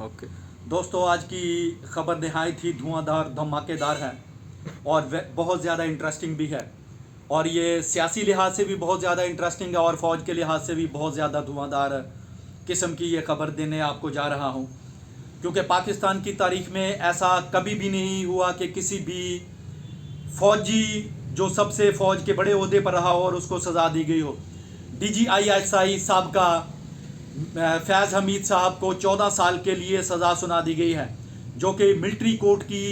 Okay دوستو، آج کی خبر نہایت ہی دھواں دار دھماکے دار ہے اور بہت زیادہ انٹرسٹنگ بھی ہے، اور یہ سیاسی لحاظ سے بھی بہت زیادہ انٹرسٹنگ ہے اور فوج کے لحاظ سے بھی بہت زیادہ دھواں دار قسم کی یہ خبر دینے آپ کو جا رہا ہوں، کیونکہ پاکستان کی تاریخ میں ایسا کبھی بھی نہیں ہوا کہ کسی بھی فوجی جو سب سے فوج کے بڑے عہدے پر رہا ہو اور اس کو سزا دی گئی ہو۔ D G I S I سابقہ فیض حمید صاحب کو 14 سال کے لیے سزا سنا دی گئی ہے، جو کہ ملٹری کورٹ کی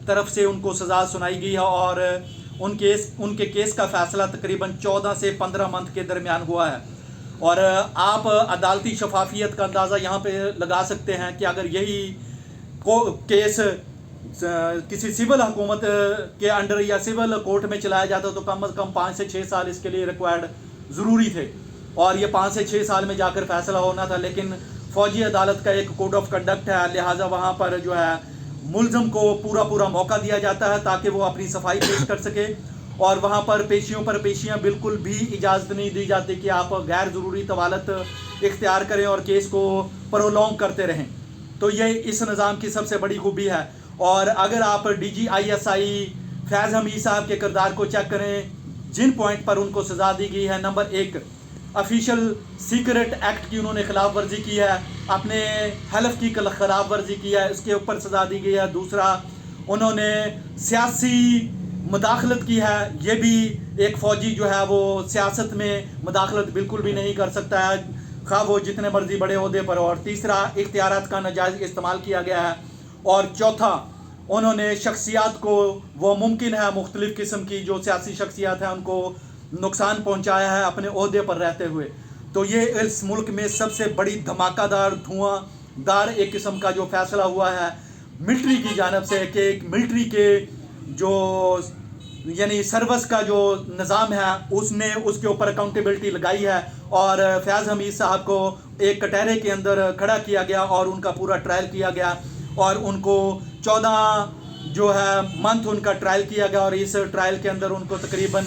طرف سے ان کو سزا سنائی گئی ہے، اور ان کے کیس کا فیصلہ تقریباً 14 سے 15 منتھ کے درمیان ہوا ہے۔ اور آپ عدالتی شفافیت کا اندازہ یہاں پہ لگا سکتے ہیں کہ اگر یہی کیس کسی سول حکومت کے انڈر یا سول کورٹ میں چلایا جاتا تو کم از کم 5 سے 6 سال اس کے لیے ریکوائرڈ ضروری تھے، اور یہ 5 سے 6 سال میں جا کر فیصلہ ہونا تھا۔ لیکن فوجی عدالت کا ایک کوڈ آف کنڈکٹ ہے، لہٰذا وہاں پر جو ہے ملزم کو پورا موقع دیا جاتا ہے تاکہ وہ اپنی صفائی پیش کر سکے، اور وہاں پر پیشیاں بالکل بھی اجازت نہیں دی جاتی کہ آپ غیر ضروری طوالت اختیار کریں اور کیس کو پرولونگ کرتے رہیں۔ تو یہ اس نظام کی سب سے بڑی خوبی ہے۔ اور اگر آپ D G I S I فیض حمید صاحب کے کردار کو چیک کریں، جن پوائنٹ پر ان کو سزا دی گئی ہے، نمبر 1، آفیشیل سیکرٹ ایکٹ کی انہوں نے خلاف ورزی کی ہے، اپنے حلف کی خلاف ورزی کی ہے، اس کے اوپر سزا دی گئی ہے۔ دوسرا، انہوں نے سیاسی مداخلت کی ہے، یہ بھی ایک فوجی جو ہے وہ سیاست میں مداخلت بالکل بھی نہیں کر سکتا ہے، خواہ وہ جتنے مرضی بڑے عہدے پر ہو۔ اور تیسرا، اختیارات کا ناجائز استعمال کیا گیا ہے۔ اور چوتھا، انہوں نے شخصیات کو، وہ ممکن ہے مختلف قسم کی جو سیاسی شخصیات ہیں ان کو نقصان پہنچایا ہے اپنے عہدے پر رہتے ہوئے۔ تو یہ اس ملک میں سب سے بڑی دھماکہ دار دھواں دار ایک قسم کا جو فیصلہ ہوا ہے ملٹری کی جانب سے، کہ ایک ملٹری کے جو یعنی سروس کا جو نظام ہے اس نے اس کے اوپر اکاؤنٹیبلٹی لگائی ہے، اور فیض حمید صاحب کو ایک کٹہرے کے اندر کھڑا کیا گیا اور ان کا پورا ٹرائل کیا گیا، اور ان کو 14 جو ہے منتھ ان کا ٹرائل کیا گیا، اور اس ٹرائل کے اندر ان کو تقریباً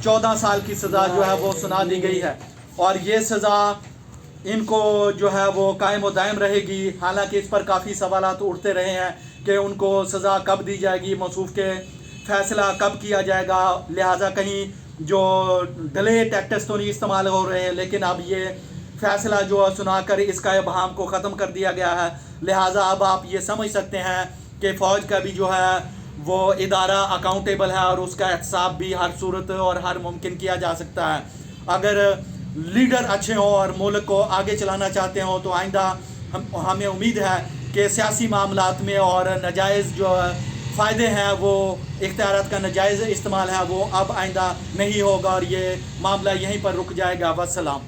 14 سال کی سزا جو ہے وہ سنا دی گئی ہے، اور یہ سزا ان کو جو ہے وہ قائم و دائم رہے گی۔ حالانکہ اس پر کافی سوالات اٹھتے رہے ہیں کہ ان کو سزا کب دی جائے گی، موصوف کے فیصلہ کب کیا جائے گا، لہٰذا کہیں جو ڈیلے ٹیکٹس تو نہیں استعمال ہو رہے ہیں۔ لیکن اب یہ فیصلہ جو سنا کر اس کا ابہام کو ختم کر دیا گیا ہے، لہٰذا اب آپ یہ سمجھ سکتے ہیں کہ فوج کا بھی جو ہے وہ ادارہ اکاؤنٹیبل ہے، اور اس کا احتساب بھی ہر صورت اور ہر ممکن کیا جا سکتا ہے۔ اگر لیڈر اچھے ہوں اور ملک کو آگے چلانا چاہتے ہوں تو آئندہ ہمیں امید ہے کہ سیاسی معاملات میں اور ناجائز جو فائدے ہیں، وہ اختیارات کا ناجائز استعمال ہے، وہ اب آئندہ نہیں ہوگا، اور یہ معاملہ یہیں پر رک جائے گا۔ والسلام۔